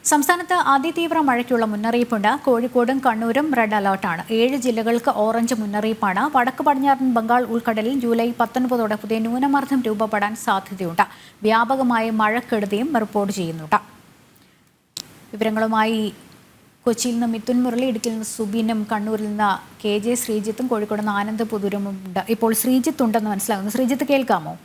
സംസ്ഥാനത്ത് അതിതീവ്ര മഴയ്ക്കുള്ള മുന്നറിയിപ്പുണ്ട്. കോഴിക്കോടും കണ്ണൂരും റെഡ് അലർട്ടാണ്. 7 ജില്ലകൾക്ക് ഓറഞ്ച് മുന്നറിയിപ്പാണ്. വടക്ക് പടിഞ്ഞാറൻ ബംഗാൾ ഉൾക്കടലിൽ ജൂലൈ 19 പുതിയ ന്യൂനമർദ്ദം രൂപപ്പെടാൻ സാധ്യതയുണ്ട്. വ്യാപകമായ മഴക്കെടുതിയും റിപ്പോർട്ട് ചെയ്യുന്നുണ്ട്. വിവരങ്ങളുമായി കൊച്ചിയിൽ നിന്ന് മിഥുൻ മുരളി, ഇടുക്കിയിൽ നിന്ന് സുബിനും, കണ്ണൂരിൽ നിന്ന് KJ ശ്രീജിത്തും, കോഴിക്കോട് നിന്ന് ആനന്ദ് പുതുരമുണ്ട്. ഇപ്പോൾ ശ്രീജിത്ത് ഉണ്ടെന്ന് മനസ്സിലാകുന്നു. ശ്രീജിത്ത് കേൾക്കാമോ?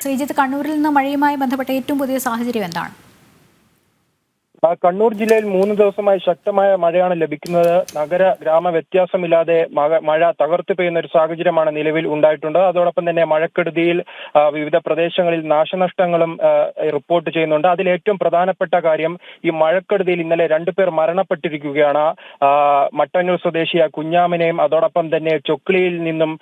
ശ്രീജിത്ത്, കണ്ണൂരിൽ നിന്ന് മഴയുമായി ബന്ധപ്പെട്ട ഏറ്റവും പുതിയ സാഹചര്യം എന്താണ്? കണ്ണൂർ ജില്ലയിൽ 3 ദിവസമായി ശക്തമായ മഴയാണ് ലഭിക്കുന്നത്. നഗര ഗ്രാമ വ്യത്യാസമില്ലാതെ മഴ തകർത്ത് പെയ്യുന്ന ഒരു സാഹചര്യമാണ് നിലവിൽ ഉണ്ടായിട്ടുണ്ട്. അതോടൊപ്പം തന്നെ മഴക്കെടുതിയിൽ വിവിധ പ്രദേശങ്ങളിൽ നാശനഷ്ടങ്ങളും റിപ്പോർട്ട് ചെയ്യുന്നുണ്ട്. അതിൽ ഏറ്റവും പ്രധാനപ്പെട്ട കാര്യം, ഈ മഴക്കെടുതിയിൽ ഇന്നലെ 2 പേർ മരണപ്പെട്ടിരിക്കുകയാണ്. മട്ടന്നൂർ സ്വദേശിയായ കുഞ്ഞാമനെയും അതോടൊപ്പം തന്നെ ചൊക്ലിയിൽ നിന്നും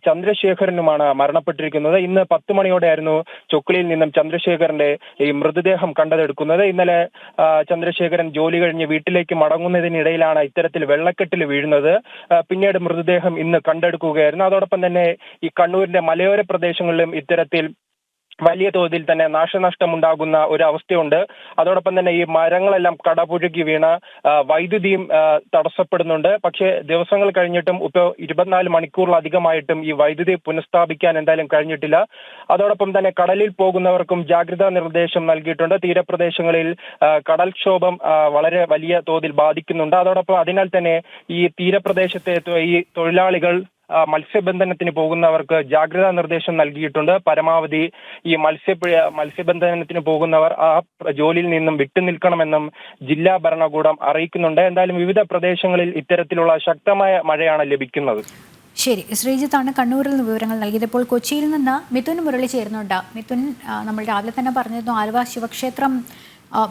ചന്ദ്രശേഖരനുമാണ് മരണപ്പെട്ടിരിക്കുന്നത്. ഇന്ന് 10 മണിയോടെയായിരുന്നു ചൊക്ലിയിൽ നിന്നും ചന്ദ്രശേഖരന്റെ ഈ മൃതദേഹം കണ്ടെടുക്കുന്നത്. ഇന്നലെ ചന്ദ്രശേഖരൻ ജോലി കഴിഞ്ഞ് വീട്ടിലേക്ക് മടങ്ങുന്നതിനിടയിലാണ് ഇത്തരത്തിൽ വെള്ളക്കെട്ടിൽ വീഴുന്നത്. പിന്നീട് മൃതദേഹം ഇന്ന് കണ്ടെടുക്കുകയായിരുന്നു. അതോടൊപ്പം തന്നെ ഈ കണ്ണൂരിന്റെ മലയോര പ്രദേശങ്ങളിലും ഇത്തരത്തിൽ വലിയ തോതിൽ തന്നെ നാശനഷ്ടം ഉണ്ടാകുന്ന ഒരു അവസ്ഥയുണ്ട്. അതോടൊപ്പം തന്നെ ഈ മരങ്ങളെല്ലാം കടപുഴകി വീണ് വൈദ്യുതിയും തടസ്സപ്പെടുന്നുണ്ട്. പക്ഷേ ദിവസങ്ങൾ കഴിഞ്ഞിട്ടും ഇപ്പോൾ 24 മണിക്കൂറിലധികമായിട്ടും ഈ വൈദ്യുതി പുനഃസ്ഥാപിക്കാൻ എന്തായാലും കഴിഞ്ഞിട്ടില്ല. അതോടൊപ്പം തന്നെ കടലിൽ പോകുന്നവർക്കും ജാഗ്രതാ നിർദ്ദേശം നൽകിയിട്ടുണ്ട്. തീരപ്രദേശങ്ങളിൽ കടൽക്ഷോഭം വളരെ വലിയ തോതിൽ ബാധിക്കുന്നുണ്ട്. അതോടൊപ്പം അതിനാൽ തന്നെ ഈ തീരപ്രദേശത്തെ ഈ തൊഴിലാളികൾ മത്സ്യബന്ധനത്തിന് പോകുന്നവർക്ക് ജാഗ്രതാ നിർദ്ദേശം നൽകിയിട്ടുണ്ട്. പരമാവധി ഈ മത്സ്യബന്ധനത്തിന് പോകുന്നവർ ആ ജോലിയിൽ നിന്നും വിട്ടുനിൽക്കണമെന്നും ജില്ലാ ഭരണകൂടം അറിയിക്കുന്നുണ്ട്. എന്തായാലും വിവിധ പ്രദേശങ്ങളിൽ ഇത്തരത്തിലുള്ള ശക്തമായ മഴയാണ് ലഭിക്കുന്നത്. ശരി, ശ്രീജിത്താണ് കണ്ണൂരിൽ നിന്ന് വിവരങ്ങൾ നൽകിയത്. ഇപ്പോൾ കൊച്ചിയിൽ നിന്ന് മിഥുൻ മുരളി ചേരുന്നുണ്ട്. മിഥുൻ, നമ്മൾ രാവിലെ തന്നെ പറഞ്ഞിരുന്നു ആലുവ ശിവക്ഷേത്രം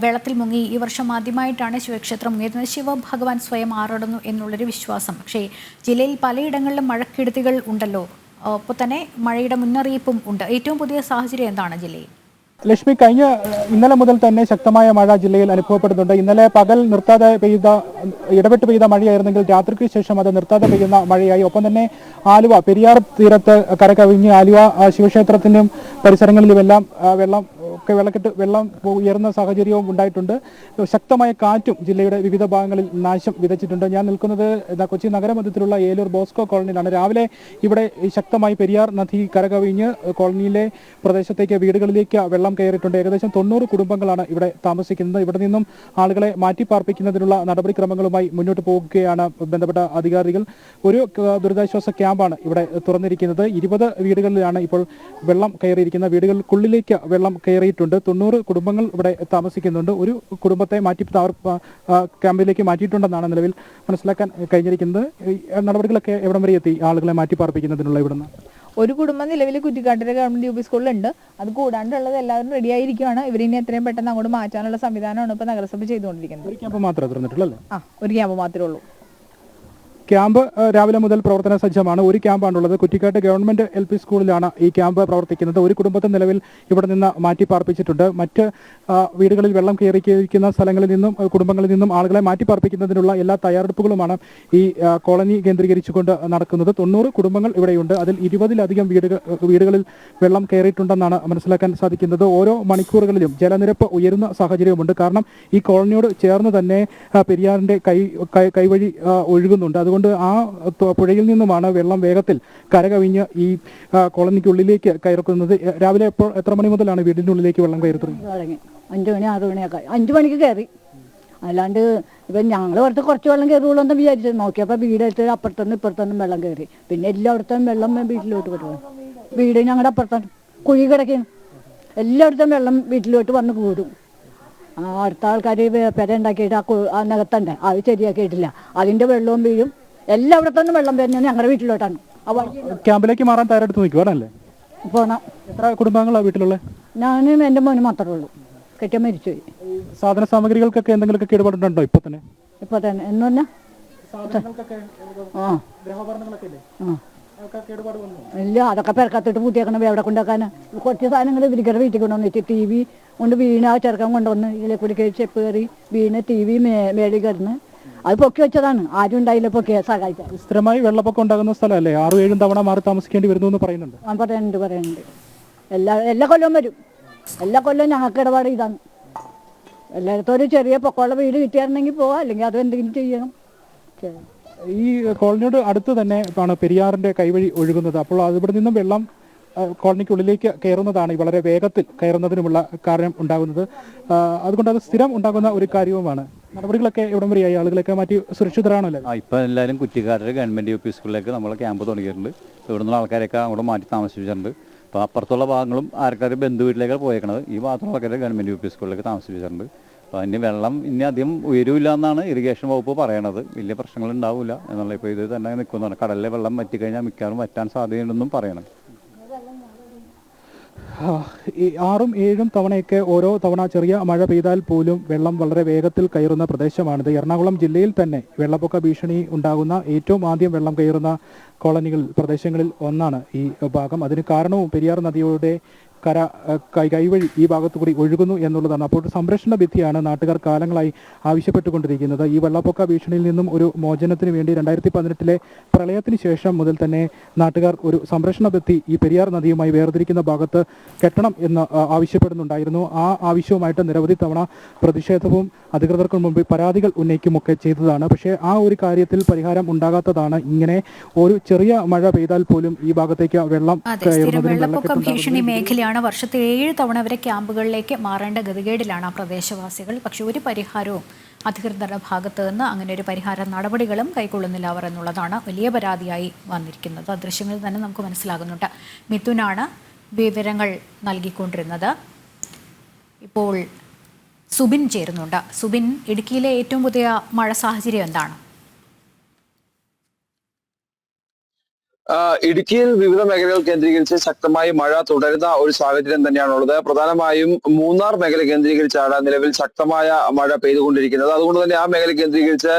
വെള്ളത്തിൽ മുങ്ങി. ഈ വർഷം ആദ്യമായിട്ടാണ് ശിവക്ഷേത്രം മുങ്ങിയത്. ശിവഭഗവാൻ സ്വയം ആറാടുന്നു എന്നുള്ളൊരു വിശ്വാസം. പക്ഷേ ജില്ലയിൽ പലയിടങ്ങളിലും മഴക്കെടുതികൾ ഉണ്ടല്ലോ. ഒപ്പം തന്നെ മഴയുടെ മുന്നറിയിപ്പും ഉണ്ട്. ഏറ്റവും പുതിയ സാഹചര്യം എന്താണ് ജില്ലയിൽ? ലക്ഷ്മി, ഇന്നലെ മുതൽ തന്നെ ശക്തമായ മഴ ജില്ലയിൽ അനുഭവപ്പെടുന്നുണ്ട്. ഇന്നലെ പകൽ നിർത്താതെ ഇടപെട്ട് പെയ്ത മഴയായിരുന്നെങ്കിൽ രാത്രിക്ക് ശേഷം അത് നിർത്താതെ പെയ്യുന്ന മഴയായി. ഒപ്പം തന്നെ ആലുവ പെരിയാർ തീരത്ത് കരകവിഞ്ഞ് ആലുവ ശിവക്ഷേത്രത്തിനും പരിസരങ്ങളിലുമെല്ലാം വെള്ളം ഉയർന്ന സാഹചര്യവും ഉണ്ടായിട്ടുണ്ട്. ശക്തമായ കാറ്റും ജില്ലയുടെ വിവിധ ഭാഗങ്ങളിൽ നാശം വിതച്ചിട്ടുണ്ട്. ഞാൻ നിൽക്കുന്നത് കൊച്ചി നഗരമധ്യത്തിലുള്ള ഏലൂർ ബോസ്കോ കോളനിയിലാണ്. രാവിലെ ഇവിടെ ശക്തമായി പെരിയാർ നദി കരകവിഞ്ഞ് കോളനിയിലെ പ്രദേശത്തേക്ക് വീടുകളിലേക്ക് വെള്ളം കയറിയിട്ടുണ്ട്. ഏകദേശം 90 കുടുംബങ്ങളാണ് ഇവിടെ താമസിക്കുന്നത്. ഇവിടെ നിന്നും ആളുകളെ മാറ്റിപ്പാർപ്പിക്കുന്നതിനുള്ള നടപടിക്രമങ്ങളുമായി മുന്നോട്ട് പോകുകയാണ് ബന്ധപ്പെട്ട അധികാരികൾ. ഒരു ദുരിതാശ്വാസ ക്യാമ്പാണ് ഇവിടെ തുറന്നിരിക്കുന്നത്. 20 വീടുകളിലാണ് ഇപ്പോൾ വെള്ളം കയറിയിരിക്കുന്നത്. വീടുകൾക്കുള്ളിലേക്ക് വെള്ളം കയറിയിട്ടുണ്ട്. 90 കുടുംബങ്ങൾ ഇവിടെ താമസിക്കുന്നുണ്ട്. ഒരു കുടുംബത്തെ ക്യാമ്പിലേക്ക് മാറ്റിയിട്ടുണ്ടെന്നാണ് നിലവിൽ മനസ്സിലാക്കാൻ കഴിഞ്ഞിരിക്കുന്നത്. നടപടികളൊക്കെ എവിടം വരെ എത്തി ആളുകളെ മാറ്റിപ്പാർപ്പിക്കുന്നതിനുള്ള ഇവിടുന്ന്? ഒരു കുടുംബം നിലവിൽ കുറ്റിക്കാട്ടിലെ ഗവൺമെന്റ് UP സ്കൂളിലുണ്ട്. അത് കൂടാണ്ടുള്ളത് എല്ലാവരും റെഡി ആയിരിക്കുകയാണ്. ഇവരിനി എത്രയും പെട്ടെന്ന് അങ്ങോട്ട് മാറ്റാനുള്ള സംവിധാനമാണ് ഇപ്പോൾ നഗരസഭ ചെയ്തുകൊണ്ടിരിക്കുന്നത്. ഒരു ക്യാമ്പ് മാത്രമേ തുറന്നിട്ടുള്ളൂ? ഒരു ക്യാമ്പ് മാത്രമേ ഉള്ളൂ. ക്യാമ്പ് രാവിലെ മുതൽ പ്രവർത്തന സജ്ജമാണ്. ഒരു ക്യാമ്പാണുള്ളത്. കുറ്റിക്കാട്ട് ഗവൺമെന്റ് LP സ്കൂളിലാണ് ഈ ക്യാമ്പ് പ്രവർത്തിക്കുന്നത്. ഒരു കുടുംബത്തെ നിലവിൽ ഇവിടെ നിന്ന് മാറ്റിപ്പാർപ്പിച്ചിട്ടുണ്ട്. മറ്റ് വീടുകളിൽ വെള്ളം കയറിയിരിക്കുന്ന സ്ഥലങ്ങളിൽ നിന്നും കുടുംബങ്ങളിൽ നിന്നും ആളുകളെ മാറ്റിപ്പാർപ്പിക്കുന്നതിനുള്ള എല്ലാ തയ്യാറെടുപ്പുകളുമാണ് ഈ കോളനി കേന്ദ്രീകരിച്ചുകൊണ്ട് നടക്കുന്നത്. 90 കുടുംബങ്ങൾ ഇവിടെയുണ്ട്. അതിൽ 20-ലധികം വീടുകളിൽ വെള്ളം കയറിയിട്ടുണ്ടെന്നാണ് മനസ്സിലാക്കാൻ സാധിക്കുന്നത്. ഓരോ മണിക്കൂറുകളിലും ജലനിരപ്പ് ഉയരുന്ന സാഹചര്യവുമുണ്ട്. കാരണം ഈ കോളനിയോട് ചേർന്ന് തന്നെ പെരിയാറിന്റെ കൈവഴി ഒഴുകുന്നുണ്ട്. അതുകൊണ്ട് ആ പുഴയിൽ നിന്നുമാണ് വെള്ളം വേഗത്തിൽ കരകവിഞ്ഞ് ഈ കോളനിക്കുള്ളിലേക്ക് കയറുന്നത്. രാവിലെ എത്ര മണി മുതലാണ് വീടിന്റെ ഉള്ളിലേക്ക് വെള്ളം കയറി തുടങ്ങി? 5 മണി 6 മണിയൊക്കെ 5 മണിക്ക് കയറി. അല്ലാണ്ട് ഇപ്പം ഞങ്ങൾ കുറച്ച് വെള്ളം കയറുള്ളൂ എന്ന് വിചാരിച്ചത്. നോക്കിയപ്പോൾ വീടെടുത്ത് അപ്പുറത്തുനിന്ന് ഇപ്പുറത്തൊന്നും വെള്ളം കയറി. പിന്നെ എല്ലായിടത്തും വെള്ളം വീട്ടിലോട്ട് വരുവാണ്. വീട് ഞങ്ങളുടെ അപ്പുറത്താണ്, കുഴി കിടക്കുകയാണ്. എല്ലായിടത്തും വെള്ളം വീട്ടിലോട്ട് വന്ന് കൂടും. അടുത്ത ആൾക്കാർ പെര ഉണ്ടാക്കിയിട്ട് ആ നികത്തണ്ടേ, അത് ശരിയാക്കിയിട്ടില്ല. അതിൻ്റെ വെള്ളവും വീഴും. എല്ലായിടത്തുനിന്നും വെള്ളം വരുന്നത് ഞങ്ങളുടെ വീട്ടിലോട്ടാണ്. ക്യാമ്പിലേക്ക് മാറാൻ തയ്യാറെടുത്ത് നിൽക്കുവാണല്ലേ? പോണം. എത്ര കുടുംബങ്ങളാണ് വീട്ടിലുള്ള? ഞാനും എൻ്റെ മോനും മാത്രമേ ഉള്ളൂ. കെട്ടിയ മരിച്ചുപോയി. സാധന സാമഗ്രികൾക്കൊക്കെ എന്തെങ്കിലുമൊക്കെ കേടുപാടുണ്ടോ ഇപ്പൊ തന്നെ? ഇപ്പൊ തന്നെ എന്ന് പറഞ്ഞാൽ ഇല്ല, അതൊക്കെ പെരക്കത്തിട്ട് പൂട്ടിയേക്കണം. എവിടെ കൊണ്ടുവെക്കാന്? കുറച്ച് സാധനങ്ങൾ ഇവരിക്കടെ വീട്ടിൽ കൊണ്ടുവന്ന് വെച്ച് TV കൊണ്ട് വീണ ആ ചെറുക്കൻ കൊണ്ടുവന്ന് ഇതിലെ കൂടി ചെപ്പ് കയറി വീണ് TV മേളിൽ കിടന്ന് അത് പൊക്കി വെച്ചതാണ്. ആരും ഉണ്ടായില്ല പൊക്കിയ സഹായിക്കാൻ. സ്ഥിരമായി വെള്ളപ്പൊക്കം ഉണ്ടാകുന്ന സ്ഥലമല്ലേ? 6-7 തവണ മാറി താമസിക്കേണ്ടി വരുന്നു എന്ന് പറയുന്നുണ്ട്. പറയുന്നുണ്ട്. എല്ലാ കൊല്ലവും വരും. എല്ലാ കൊല്ലം ഞങ്ങൾക്ക് ഇടപാട് ഇതാണ്. എല്ലായിടത്തും ഒരു ചെറിയ പൊക്കമുള്ള വീട് കിട്ടിയായിരുന്നെങ്കിൽ പോവാം, അല്ലെങ്കിൽ അത് എന്തെങ്കിലും ചെയ്യണം. ഈ കോളനിയോട് അടുത്ത് തന്നെ ആണ് പെരിയാറിന്റെ കൈവഴി ഒഴുകുന്നത്. അപ്പോൾ ഇവിടെ നിന്നും വെള്ളം കോളനിക്കുള്ളിലേക്ക് കയറുന്നതാണ് ഈ വളരെ വേഗത്തിൽ കയറുന്നതിനുമുള്ള കാരണം ഉണ്ടാകുന്നത്. അതുകൊണ്ട് അത് സ്ഥിരം ഉണ്ടാകുന്ന ഒരു കാര്യവുമാണ്. നടപടികളൊക്കെ എവിടം വരെയായി? ആളുകളൊക്കെ മാറ്റി സുരക്ഷിതരാണല്ലോ? ഇപ്പം എല്ലാവരും കുറ്റിക്കാരുടെ ഗവൺമെൻറ് യു പി സ്കൂളിലേക്ക് നമ്മൾ ക്യാമ്പ് തുടങ്ങിയിട്ടുണ്ട്. ഇവിടെ നിന്നുള്ള ആൾക്കാരൊക്കെ അങ്ങോട്ട് മാറ്റി താമസിപ്പിച്ചിട്ടുണ്ട്. അപ്പോൾ അപ്പുറത്തുള്ള ഭാഗങ്ങളും ആൾക്കാർ ബന്ധു വീട്ടിലേക്കാണ് പോയേക്കണത്. ഈ ഭാഗത്തുള്ള ആൾക്കാരെ ഗവൺമെൻറ് യു പി സ്കൂളിലേക്ക് താമസിപ്പിച്ചിട്ടുണ്ട്. അപ്പോൾ അതിന് വെള്ളം ഇനി അധികം ഉയരില്ല എന്നാണ് ഇറിഗേഷൻ വകുപ്പ് പറയണത്. വലിയ പ്രശ്നങ്ങൾ ഉണ്ടാവില്ല എന്നുള്ള. ഇപ്പോൾ ഇത് തന്നെ നിൽക്കുന്നതാണ്. കടലിലെ വെള്ളം വറ്റിക്കഴിഞ്ഞാൽ മിക്കവാറും വറ്റാൻ സാധ്യതയുണ്ടെന്നും പറയണം. ഈ 6ഉം 7ഉം തവണയൊക്കെ ഓരോ തവണ ചെറിയ മഴ പെയ്താൽ പോലും വെള്ളം വളരെ വേഗത്തിൽ കയറുന്ന പ്രദേശമാണിത്. എറണാകുളം ജില്ലയിൽ തന്നെ വെള്ളപ്പൊക്ക ഭീഷണി ഉണ്ടാകുന്ന ഏറ്റവും ആദ്യം വെള്ളം കയറുന്ന പ്രദേശങ്ങളിൽ ഒന്നാണ് ഈ ഭാഗം. അതിന് കാരണവും പെരിയാർ നദിയുടെ കൈവഴി ഈ ഭാഗത്തു കൂടി ഒഴുകുന്നു എന്നുള്ളതാണ്. അപ്പോൾ സംരക്ഷണ ഭിത്തിയാണ് നാട്ടുകാർ കാലങ്ങളായി ആവശ്യപ്പെട്ടുകൊണ്ടിരിക്കുന്നത്. ഈ വെള്ളപ്പൊക്ക ഭീഷണിയിൽ നിന്നും ഒരു മോചനത്തിന് വേണ്ടി 2018 പ്രളയത്തിന് ശേഷം മുതൽ തന്നെ നാട്ടുകാർ ഒരു സംരക്ഷണ ഭിത്തി ഈ പെരിയാർ നദിയുമായി വേർതിരിക്കുന്ന ഭാഗത്ത് കെട്ടണം എന്ന് ആവശ്യപ്പെടുന്നുണ്ടായിരുന്നു. ആ ആവശ്യവുമായിട്ട് നിരവധി തവണ പ്രതിഷേധവും അധികൃതർക്ക് മുമ്പിൽ പരാതികൾ ഉന്നയിക്കുമൊക്കെ ചെയ്തതാണ്. പക്ഷേ ആ ഒരു കാര്യത്തിൽ പരിഹാരം ഉണ്ടാകാത്തതാണ് ഇങ്ങനെ ഒരു ചെറിയ മഴ പെയ്താൽ പോലും ഈ ഭാഗത്തേക്ക് വെള്ളം വെള്ളപ്പൊക്ക ഭീഷണി മേഖലയാണ്. വർഷത്തിൽ 7 തവണ വരെ ക്യാമ്പുകളിലേക്ക് മാറേണ്ട ഗതികേടിലാണ് ആ പ്രദേശവാസികൾ. പക്ഷെ ഒരു പരിഹാരവും അധികൃതരുടെ ഭാഗത്ത് നിന്ന് അങ്ങനെ ഒരു പരിഹാര നടപടികളും കൈക്കൊള്ളുന്നില്ല അവർ എന്നുള്ളതാണ് വലിയ പരാതിയായി വന്നിരിക്കുന്നത്. ദൃശ്യങ്ങളിൽ തന്നെ നമുക്ക് മനസ്സിലാകുന്നുണ്ട്. മിഥുനാണ് വിവരങ്ങൾ നൽകിക്കൊണ്ടിരുന്നത്. ഇപ്പോൾ സുബിൻ ചേരുന്നുണ്ട്. സുബിൻ, ഇടുക്കിയിലെ ഏറ്റവും പുതിയ മഴ സാഹചര്യം എന്താണ്? ഇടുക്കിയിൽ വിവിധ മേഖലകൾ കേന്ദ്രീകരിച്ച് ശക്തമായി മഴ തുടരുന്ന ഒരു സാഹചര്യം തന്നെയാണുള്ളത്. പ്രധാനമായും മൂന്നാർ മേഖല കേന്ദ്രീകരിച്ചാണ് നിലവിൽ ശക്തമായ മഴ പെയ്തുകൊണ്ടിരിക്കുന്നത്. അതുകൊണ്ട് തന്നെ ആ മേഖല കേന്ദ്രീകരിച്ച്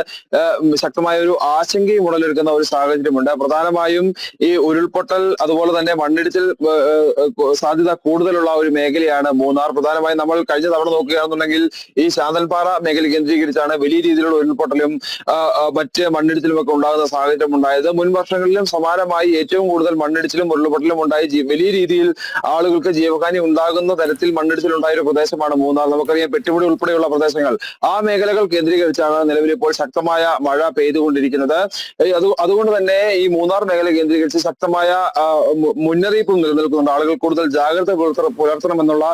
ശക്തമായ ഒരു ആശങ്കയും ഉടലെടുക്കുന്ന ഒരു സാഹചര്യമുണ്ട്. പ്രധാനമായും ഈ ഉരുൾപൊട്ടൽ അതുപോലെ തന്നെ മണ്ണിടിച്ചിൽ സാധ്യത കൂടുതലുള്ള ഒരു മേഖലയാണ് മൂന്നാർ. പ്രധാനമായും നമ്മൾ കഴിഞ്ഞ തവണ നോക്കുകയാണെന്നുണ്ടെങ്കിൽ ഈ ശാന്തൻപാറ മേഖല കേന്ദ്രീകരിച്ചാണ് വലിയ രീതിയിലുള്ള ഉരുൾപൊട്ടലും മറ്റ് മണ്ണിടിച്ചിലും ഒക്കെ ഉണ്ടാകുന്ന സാഹചര്യം ഉണ്ടായത്. മുൻ വർഷങ്ങളിലും സമാനമായി ഏറ്റവും കൂടുതൽ മണ്ണിടിച്ചിലും ഉരുൾപൊട്ടലും ഉണ്ടായി വലിയ രീതിയിൽ ആളുകൾക്ക് ജീവഹാനി ഉണ്ടാകുന്ന തരത്തിൽ മണ്ണിടിച്ചിൽ ഉണ്ടായ ഒരു പ്രദേശമാണ് മൂന്നാർ. നമുക്കറിയാം പെട്ടിമുടി ഉൾപ്പെടെയുള്ള പ്രദേശങ്ങൾ. ആ മേഖലകൾ കേന്ദ്രീകരിച്ചാണ് നിലവിൽ ഇപ്പോൾ ശക്തമായ മഴ പെയ്തുകൊണ്ടിരിക്കുന്നത്. അതുകൊണ്ട് തന്നെ ഈ മൂന്നാർ മേഖല കേന്ദ്രീകരിച്ച് ശക്തമായ മുന്നറിയിപ്പും നിലനിൽക്കുന്നുണ്ട്. ആളുകൾ കൂടുതൽ ജാഗ്രത പുലർത്തണമെന്നുള്ള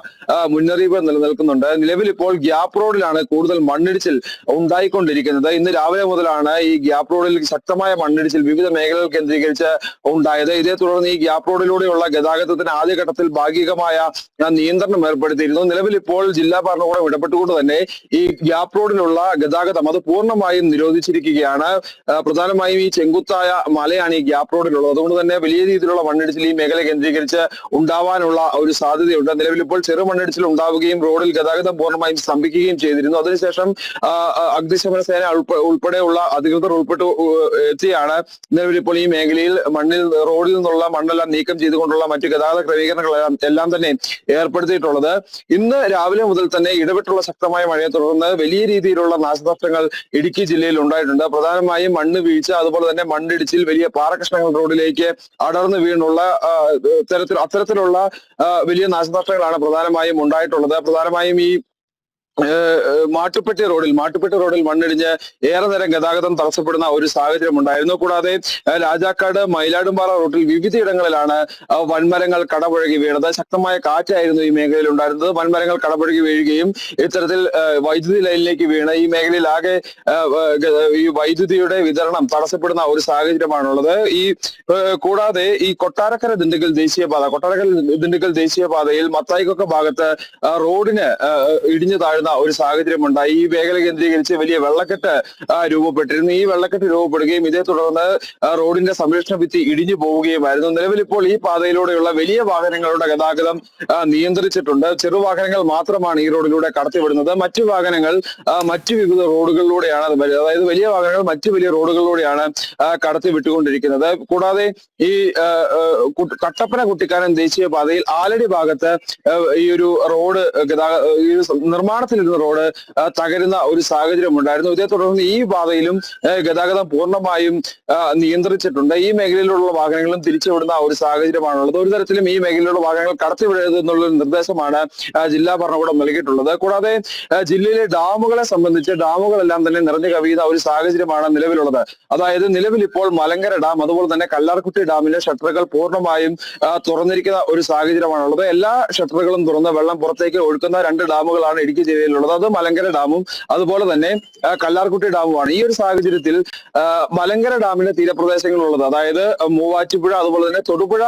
മുന്നറിയിപ്പ് നിലനിൽക്കുന്നുണ്ട്. നിലവിൽ ഇപ്പോൾ ഗ്യാപ്പ് റോഡിലാണ് കൂടുതൽ മണ്ണിടിച്ചിൽ ഉണ്ടായിക്കൊണ്ടിരിക്കുന്നത്. ഇന്ന് രാവിലെ മുതലാണ് ഈ ഗ്യാപ്പ് റോഡിൽ ശക്തമായ മണ്ണിടിച്ചിൽ വിവിധ മേഖലകൾ കേന്ദ്രീകരിച്ച് ഉണ്ടായത്. ഇതേ തുടർന്ന് ഈ ഗ്യാപ്പ് റോഡിലൂടെയുള്ള ഗതാഗതത്തിന് ആദ്യഘട്ടത്തിൽ ഭാഗികമായ നിയന്ത്രണം ഏർപ്പെടുത്തിയിരുന്നു. നിലവിൽ ഇപ്പോൾ ജില്ലാ ഭരണകൂടം ഇടപെട്ടുകൊണ്ട് തന്നെ ഈ ഗ്യാപ്പ് റോഡിലുള്ള ഗതാഗതം അത് പൂർണ്ണമായും നിരോധിച്ചിരിക്കുകയാണ്. പ്രധാനമായും ഈ ചെങ്കുത്തായ മലയാണ് ഈ ഗ്യാപ്പ് റോഡിലുള്ളത്. അതുകൊണ്ട് തന്നെ വലിയ രീതിയിലുള്ള മണ്ണിടിച്ചിൽ ഈ മേഖല കേന്ദ്രീകരിച്ച് ഉണ്ടാവാനുള്ള ഒരു സാധ്യതയുണ്ട്. നിലവിൽ ഇപ്പോൾ ചെറു മണ്ണിടിച്ചിൽ ഉണ്ടാവുകയും റോഡിൽ ഗതാഗതം പൂർണ്ണമായും സ്തംഭിക്കുകയും ചെയ്തിരുന്നു. അതിനുശേഷം അഗ്നിശമന സേന ഉൾപ്പെടെയുള്ള അധികൃതർ എത്തിയാണ് നിലവിൽ ഇപ്പോൾ ഈ മേഖലയിൽ റോഡിൽ നിന്നുള്ള മണ്ണെല്ലാം നീക്കം ചെയ്തുകൊണ്ടുള്ള മറ്റു ഗതാഗത ക്രമീകരണങ്ങൾ എല്ലാം തന്നെ ഏർപ്പെടുത്തിയിട്ടുള്ളത്. ഇന്ന് രാവിലെ മുതൽ തന്നെ ഇടവിട്ടുള്ള ശക്തമായ മഴയെ തുടർന്ന് വലിയ രീതിയിലുള്ള നാശനഷ്ടങ്ങൾ ഇടുക്കി ജില്ലയിൽ ഉണ്ടായിട്ടുണ്ട്. പ്രധാനമായും മണ്ണ് വീഴ്ച അതുപോലെ തന്നെ മണ്ണിടിച്ചിൽ വലിയ പാറകഷ്ണങ്ങൾ റോഡിലേക്ക് അടർന്നു വീണുള്ള അത്തരത്തിലുള്ള വലിയ നാശനഷ്ടങ്ങളാണ് പ്രധാനമായും ഉണ്ടായിട്ടുള്ളത്. പ്രധാനമായും ഈ മാട്ടുപ്പെട്ടി റോഡിൽ മണ്ണിടിഞ്ഞ് ഏറെ നേരം ഗതാഗതം തടസ്സപ്പെടുന്ന ഒരു സാഹചര്യം ഉണ്ടായിരുന്നു. കൂടാതെ രാജാക്കാട് മയിലാടുംപാറ റൂട്ടിൽ വിവിധയിടങ്ങളിലാണ് വൻമരങ്ങൾ കടപുഴകി വീണത്. ശക്തമായ കാറ്റായിരുന്നു ഈ മേഖലയിൽ ഉണ്ടായിരുന്നത്. വൻമരങ്ങൾ കടപുഴകി വീഴുകയും ഇത്തരത്തിൽ വൈദ്യുതി ലൈനിലേക്ക് വീണ് ഈ മേഖലയിൽ ആകെ ഈ വൈദ്യുതിയുടെ വിതരണം തടസ്സപ്പെടുന്ന ഒരു സാഹചര്യമാണുള്ളത്. കൂടാതെ ഈ കൊട്ടാരക്കര ദിണ്ടുക്കൽ ദേശീയപാതയിൽ മത്തായിക്കൊക്കെ ഭാഗത്ത് റോഡിന് ഇടിഞ്ഞു താഴ്ന്ന ഒരു സാഹചര്യമുണ്ടായി. ഈ മേഖല കേന്ദ്രീകരിച്ച് വലിയ വെള്ളക്കെട്ട് രൂപപ്പെട്ടിരുന്നു. ഈ വെള്ളക്കെട്ട് രൂപപ്പെടുകയും ഇതേ തുടർന്ന് റോഡിന്റെ സംരക്ഷണ ഭിത്തി ഇടിഞ്ഞു പോവുകയുമായിരുന്നു. നിലവിൽ ഇപ്പോൾ ഈ പാതയിലൂടെയുള്ള വലിയ വാഹനങ്ങളുടെ ഗതാഗതം നിയന്ത്രിച്ചിട്ടുണ്ട്. ചെറുവാഹനങ്ങൾ മാത്രമാണ് ഈ റോഡിലൂടെ കടത്തിവിടുന്നത്. മറ്റു വാഹനങ്ങൾ മറ്റു വിവിധ റോഡുകളിലൂടെയാണ്, അതായത് വലിയ വാഹനങ്ങൾ മറ്റു വലിയ റോഡുകളിലൂടെയാണ് കടത്തിവിട്ടുകൊണ്ടിരിക്കുന്നത്. കൂടാതെ ഈ കട്ടപ്പന കുട്ടിക്കാനം ദേശീയപാതയിൽ ആലടി ഭാഗത്ത് ഈ ഒരു റോഡ് നിർമ്മാണ വെള്ളത്തിലിരുന്ന റോഡ് തകരുന്ന ഒരു സാഹചര്യം ഉണ്ടായിരുന്നു. ഇതേ തുടർന്ന് ഈ പാതയിലും ഗതാഗതം പൂർണ്ണമായും നിയന്ത്രിച്ചിട്ടുണ്ട്. ഈ മേഖലയിലുള്ള വാഹനങ്ങളും തിരിച്ചുവിടുന്ന ഒരു സാഹചര്യമാണുള്ളത്. ഒരു തരത്തിലും ഈ മേഖലയിലുള്ള വാഹനങ്ങൾ കടത്തിവിടരുത് എന്നുള്ള നിർദ്ദേശമാണ് ജില്ലാ ഭരണകൂടം നൽകിയിട്ടുള്ളത്. കൂടാതെ ജില്ലയിലെ ഡാമുകളെ സംബന്ധിച്ച് ഡാമുകളെല്ലാം തന്നെ നിറഞ്ഞു കവിയുന്ന ഒരു സാഹചര്യമാണ് നിലവിലുള്ളത്. അതായത് നിലവിൽ ഇപ്പോൾ മലങ്കര ഡാം അതുപോലെ തന്നെ കല്ലാർകുട്ടി ഡാമിലെ ഷട്ടറുകൾ പൂർണ്ണമായും തുറന്നിരിക്കുന്ന ഒരു സാഹചര്യമാണുള്ളത്. എല്ലാ ഷട്ടറുകളും തുറന്ന് വെള്ളം പുറത്തേക്ക് ഒഴുക്കുന്ന 2 ഡാമുകളാണ് ഇടുക്കി ജില്ലയിലുള്ളത്. അത് മലങ്കര ഡാമും അതുപോലെ തന്നെ കല്ലാർകുട്ടി ഡാമുമാണ്. ഈ ഒരു സാഹചര്യത്തിൽ മലങ്കര ഡാമിന്റെ തീരപ്രദേശങ്ങളുള്ളത്, അതായത് മൂവാറ്റുപുഴ അതുപോലെ തന്നെ തൊടുപുഴ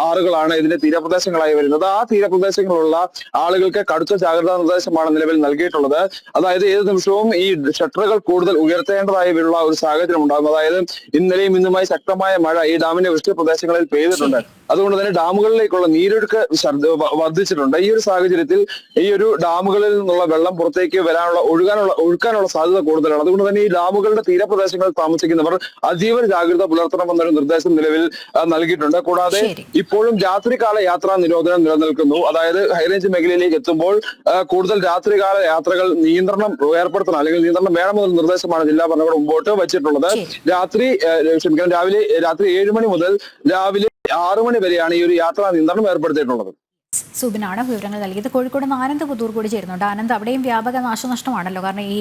ആറുകളാണ് ഇതിന്റെ തീരപ്രദേശങ്ങളായി വരുന്നത്. ആ തീരപ്രദേശങ്ങളിലുള്ള ആളുകൾക്ക് കടുത്ത ജാഗ്രതാ നിർദ്ദേശമാണ് നിലവിൽ നൽകിയിട്ടുള്ളത്. അതായത് ഏത് നിമിഷവും ഈ ഷട്ടറുകൾ കൂടുതൽ ഉയർത്തേണ്ടതായുള്ള ഒരു സാഹചര്യം ഉണ്ടാകും. അതായത് ഇന്നലെയും ഇന്നുമായി ശക്തമായ മഴ ഈ ഡാമിന്റെ വൃഷ്ടി പ്രദേശങ്ങളിൽ പെയ്തിട്ടുണ്ട്. അതുകൊണ്ട് തന്നെ ഡാമുകളിലേക്കുള്ള നീരൊഴുക്ക് വർദ്ധിച്ചിട്ടുണ്ട്. ഈ ഒരു സാഹചര്യത്തിൽ ഈ ഒരു ഡാമുകളിൽ നിന്നുള്ള വെള്ളം പുറത്തേക്ക് ഒഴുക്കാനുള്ള സാധ്യത കൂടുതലാണ്. അതുകൊണ്ട് തന്നെ ഈ ഡാമുകളുടെ തീരപ്രദേശങ്ങളിൽ താമസിക്കുന്നവർ അതീവ ജാഗ്രത പുലർത്തണമെന്നൊരു നിർദ്ദേശം നിലവിൽ നൽകിയിട്ടുണ്ട്. കൂടാതെ ഇപ്പോഴും രാത്രികാല യാത്രാ നിരോധനം നിലനിൽക്കുന്നു. അതായത് ഹൈറേഞ്ച് മേഖലയിലേക്ക് എത്തുമ്പോൾ കൂടുതൽ രാത്രികാല യാത്രകൾ നിയന്ത്രണം ഏർപ്പെടുത്തണം, അല്ലെങ്കിൽ നിയന്ത്രണം വേണമെന്ന നിർദ്ദേശമാണ് ജില്ലാ ഭരണകൂടം മുമ്പോട്ട് വെച്ചിട്ടുള്ളത്. രാവിലെ 7 മണി മുതൽ രാവിലെ 6 മണി വരെയാണ് ഈ ഒരു യാത്രാ നിയന്ത്രണം ഏർപ്പെടുത്തിയിട്ടുള്ളത്. സുബിനാണ് വിവരങ്ങൾ നൽകിയത്. കോഴിക്കോട് നിന്ന് ആനന്ദ് പുതൂർ കൂടി ചേരുന്നുണ്ട്. ആനന്ദ്, അവിടെയും വ്യാപക നാശനഷ്ടമാണല്ലോ. കാരണം ഈ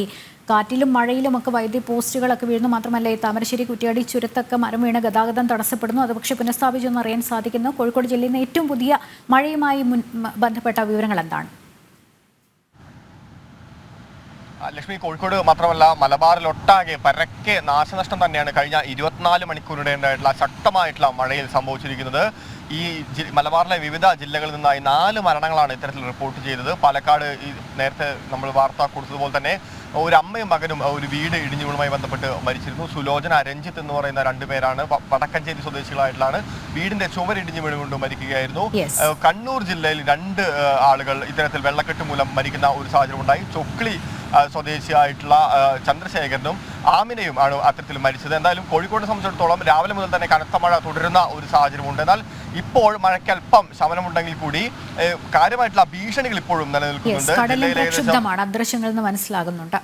കാറ്റിലും മഴയിലും ഒക്കെ വൈദ്യുതി പോസ്റ്റുകളൊക്കെ വീഴുന്നു. മാത്രമല്ല ഈ താമരശ്ശേരി കുറ്റ്യാടി ചുരത്തൊക്കെ മരം വീണ് ഗതാഗതം തടസ്സപ്പെടുന്നു. അത് പക്ഷേ പുനഃസ്ഥാപിച്ചെന്ന് അറിയാൻ സാധിക്കുന്നു. കോഴിക്കോട് ജില്ലയിൽ നിന്ന് ഏറ്റവും പുതിയ മഴയുമായി ബന്ധപ്പെട്ട വിവരങ്ങൾ എന്താണ്? ലക്ഷ്മി, കോഴിക്കോട് മാത്രമല്ല മലബാറിലൊട്ടാകെ പരക്കെ നാശനഷ്ടം തന്നെയാണ് കഴിഞ്ഞ 24 മണിക്കൂറിടെ ഉണ്ടായിട്ടുള്ള ശക്തമായിട്ടുള്ള മഴയിൽ സംഭവിച്ചിരിക്കുന്നത്. ഈ മലബാറിലെ വിവിധ ജില്ലകളിൽ നിന്നായി 4 മരണങ്ങളാണ് ഇത്തരത്തിൽ റിപ്പോർട്ട് ചെയ്തത്. പാലക്കാട് നേരത്തെ നമ്മൾ വാർത്ത കൊടുത്തതുപോലെ തന്നെ ഒരു അമ്മയും മകനും ഒരു വീട് ഇടിഞ്ഞുകളുമായി ബന്ധപ്പെട്ട് മരിച്ചിരുന്നു. സുലോചന, രഞ്ജിത്ത് എന്ന് പറയുന്ന 2 പേരാണ്. വടക്കഞ്ചേരി സ്വദേശികളായിട്ടുള്ളതാണ്. വീടിന്റെ ചുമരിടിഞ്ഞു വീണുകൊണ്ട് മരിക്കുകയായിരുന്നു. കണ്ണൂർ ജില്ലയിൽ 2 ആളുകൾ ഇത്തരത്തിൽ വെള്ളക്കെട്ട് മൂലം മരിക്കുന്ന ഒരു സാഹചര്യം ഉണ്ടായി. ചൊക്ലി സ്വദേശിയായിട്ടുള്ള ചന്ദ്രശേഖരനും ആമിനയും ആണ് അത്തരത്തിൽ മരിച്ചത്. എന്തായാലും കോഴിക്കോടിനെ സംബന്ധിച്ചിടത്തോളം രാവിലെ മുതൽ തന്നെ കനത്ത മഴ തുടരുന്ന ഒരു സാഹചര്യമുണ്ട്. എന്നാൽ ഇപ്പോൾ മഴയ്ക്ക് അല്പം ശമനമുണ്ടെങ്കിൽ കൂടി കാര്യമായിട്ടുള്ള ഭീഷണികൾ ഇപ്പോഴും നിലനിൽക്കുന്നുണ്ട്. ദൃശ്യങ്ങളിൽ നിന്ന് മനസ്സിലാകുന്നുണ്ട്.